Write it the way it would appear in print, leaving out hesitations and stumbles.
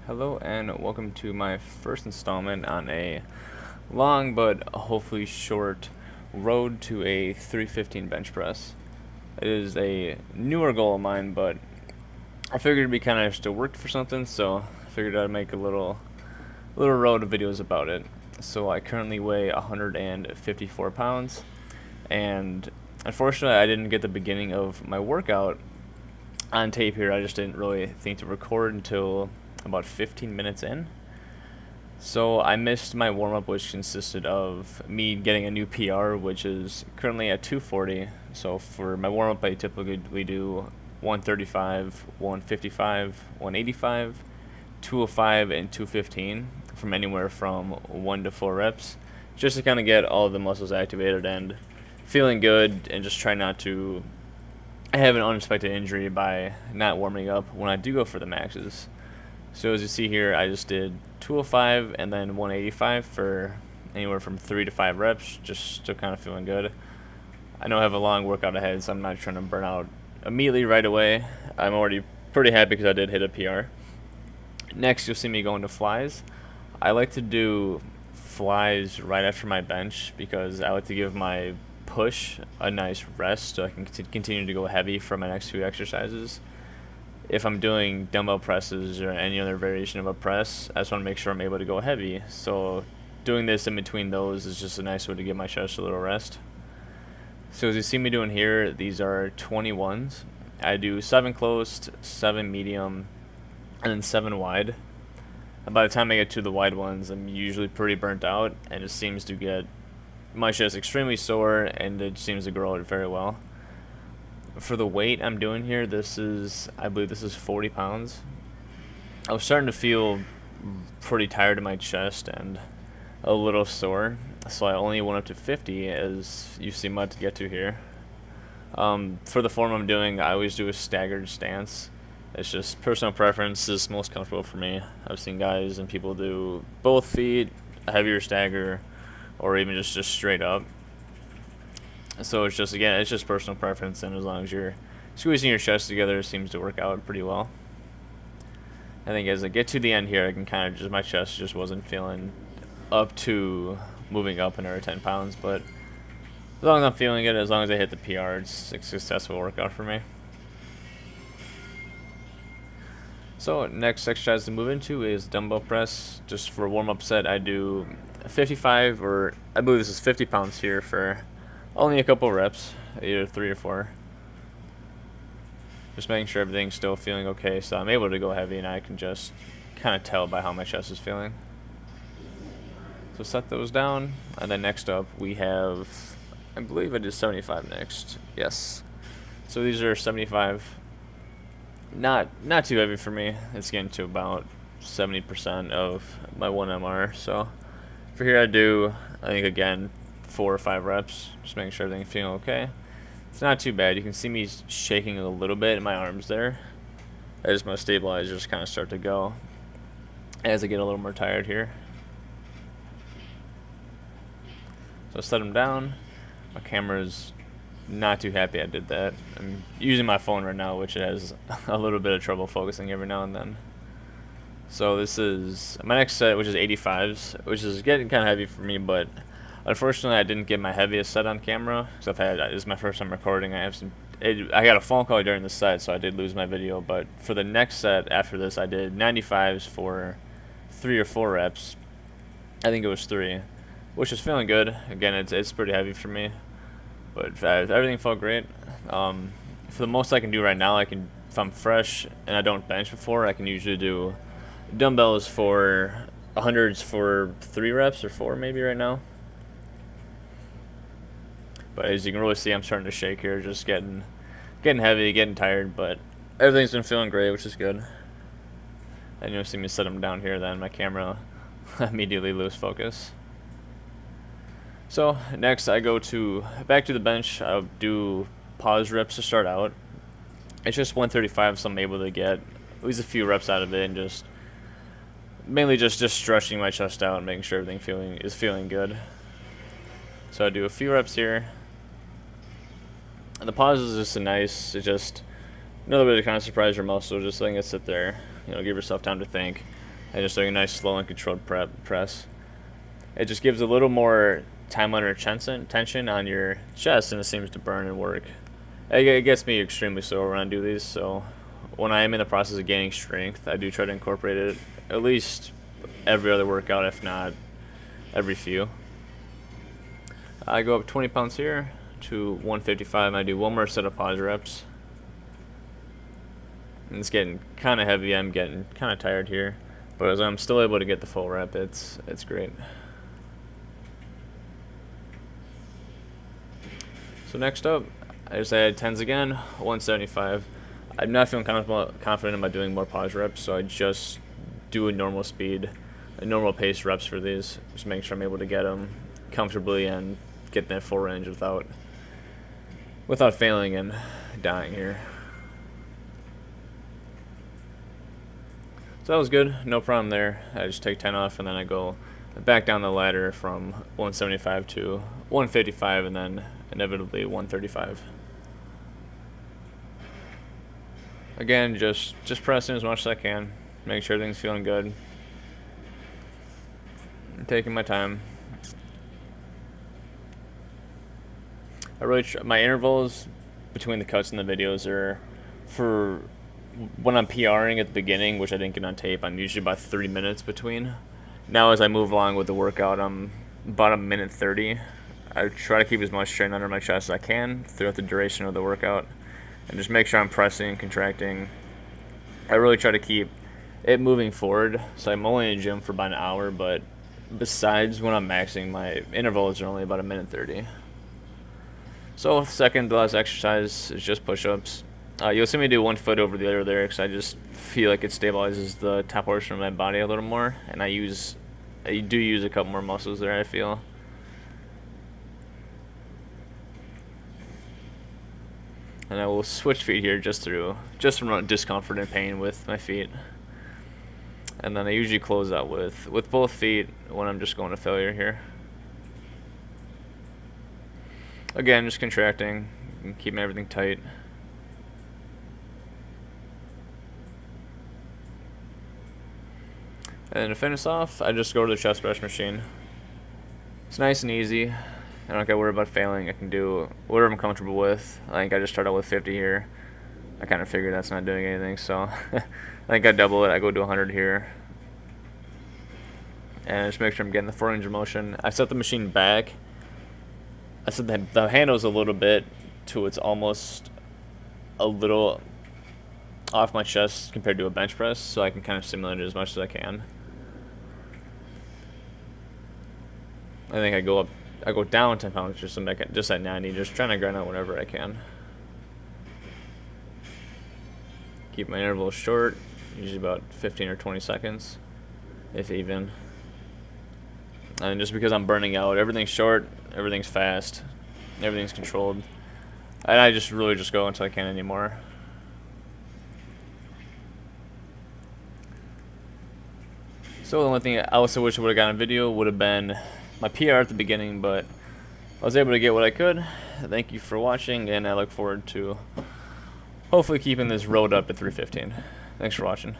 Hello and welcome to my first installment on a long but hopefully short road to a 315 bench press. It is a newer goal of mine, but I figured it'd be kind of just to work for something, so I figured I'd make a little road of videos about it. So I currently weigh 154 pounds, and unfortunately I didn't get the beginning of my workout on tape here. I just didn't really think to record until about 15 minutes in. So I missed my warm-up, which consisted of me getting a new PR, which is currently at 240. So for my warm-up, I typically do 135, 155, 185, 205, and 215 from anywhere from 1 to 4 reps, just to kind of get all of the muscles activated and feeling good, and just try not to have an unexpected injury by not warming up when I do go for the maxes. So as you see here, I just did 205 and then 185 for anywhere from 3 to 5 reps, just still kind of feeling good. I know I have a long workout ahead, so I'm not trying to burn out immediately right away. I'm already pretty happy because I did hit a PR. Next, you'll see me go into flies. I like to do flies right after my bench because I like to give my push a nice rest so I can continue to go heavy for my next few exercises. If I'm doing dumbbell presses or any other variation of a press, I just want to make sure I'm able to go heavy. So doing this in between those is just a nice way to give my chest a little rest. So as you see me doing here, these are 21s. I do 7 close, 7 medium, and then 7 wide. And by the time I get to the wide ones, I'm usually pretty burnt out, and it seems to get my chest extremely sore, and it seems to grow it very well. For the weight I'm doing here, I believe this is 40 pounds. I was starting to feel pretty tired in my chest and a little sore, so I only went up to 50, as you see much to get to here. For the form I'm doing, I always do a staggered stance. It's just personal preference. This is most comfortable for me. I've seen guys and people do both feet, a heavier stagger, or even just straight up. So it's just, again, it's just personal preference, and as long as you're squeezing your chest together, it seems to work out pretty well. I think as I get to the end here, I can kind of my chest just wasn't feeling up to moving up another 10 pounds, but as long as I'm feeling it, as long as I hit the PR, it's a successful workout for me. So next exercise to move into is dumbbell press. Just for a warm-up set, I do 55, or I believe this is 50 pounds here for only a couple reps, either 3 or 4. Just making sure everything's still feeling okay, so I'm able to go heavy, and I can just kind of tell by how my chest is feeling. So set those down, and then next up we have, I believe I did 75 next. Yes. So these are 75. Not too heavy for me. It's getting to about 70% of my 1 MR. So for here I do, I think, again, 4 or 5 reps, just making sure everything's feeling okay. It's not too bad. You can see me shaking a little bit in my arms there. I just my stabilizers just kind of start to go as I get a little more tired here. So set them down. My camera's not too happy I did that. I'm using my phone right now, which has a little bit of trouble focusing every now and then. So this is my next set, which is 85s, which is getting kind of heavy for me, but unfortunately I didn't get my heaviest set on camera, because this is my first time recording. I got a phone call during the set, so I did lose my video, but for the next set after this, I did 95s for 3 or 4 reps. I think it was 3, which is feeling good. Again, it's pretty heavy for me, but everything felt great. For the most I can do right now, if I'm fresh and I don't bench before, I can usually do dumbbells for 100s for 3 reps or 4 maybe right now. But as you can really see, I'm starting to shake here, just getting heavy, getting tired, but everything's been feeling great, which is good. And you'll see me set them down here, then my camera immediately lose focus. So next I go back to the bench. I'll do pause reps to start out. It's just 135, so I'm able to get at least a few reps out of it, and just mainly just stretching my chest out and making sure everything is feeling good. So I do a few reps here. And the pause is just it's just another way to kind of surprise your muscle, just letting it sit there. Give yourself time to think. and just doing a nice slow and controlled press. It just gives a little more time under tension on your chest, and it seems to burn and work. It gets me extremely sore when I do these, so when I am in the process of gaining strength, I do try to incorporate it at least every other workout, if not every few. I go up 20 pounds here to 155, and I do one more set of pause reps. And it's getting kind of heavy. I'm getting kind of tired here, but as I'm still able to get the full rep, it's great. So next up, I just add 10s again, 175. I'm not feeling confident about doing more pause reps, so I just do a normal speed, a normal pace reps for these. Just make sure I'm able to get them comfortably and get that full range without failing and dying here. So that was good, no problem there. I just take 10 off, and then I go back down the ladder from 175 to 155, and then inevitably 135. Again, just pressing as much as I can, make sure everything's feeling good. I'm taking my time. My intervals between the cuts and the videos are for when I'm PRing at the beginning, which I didn't get on tape. I'm usually about 30 minutes between. Now as I move along with the workout, I'm about a minute 30. I try to keep as much strain under my chest as I can throughout the duration of the workout, and just make sure I'm pressing and contracting. I really try to keep it moving forward. So I'm only in the gym for about an hour, but besides when I'm maxing, my intervals are only about a minute 30. So second to last exercise is just push-ups. You'll see me do one foot over the other there, because I just feel like it stabilizes the top portion of my body a little more, and I do use a couple more muscles there, I feel. And I will switch feet here just from discomfort and pain with my feet. And then I usually close out with both feet when I'm just going to failure here. Again, just contracting and keeping everything tight. And to finish off, I just go to the chest press machine. It's nice and easy. I don't gotta worry about failing. I can do whatever I'm comfortable with. I think I just start out with 50 here. I kind of figured that's not doing anything, so I think I double it. I go to 100 here. And just make sure I'm getting the full range of motion. I set the machine back. I set the handles a little bit to it's almost a little off my chest compared to a bench press, so I can kind of simulate it as much as I can. I think I go down 10 pounds just to make it just at 90, just trying to grind out whenever I can. Keep my intervals short, usually about 15 or 20 seconds, if even. And just because I'm burning out, everything's short, everything's fast, everything's controlled. And I just really just go until I can't anymore. So the only thing I also wish I would have gotten a video would have been my PR at the beginning, but I was able to get what I could. Thank you for watching, and I look forward to hopefully keeping this road up at 315. Thanks for watching.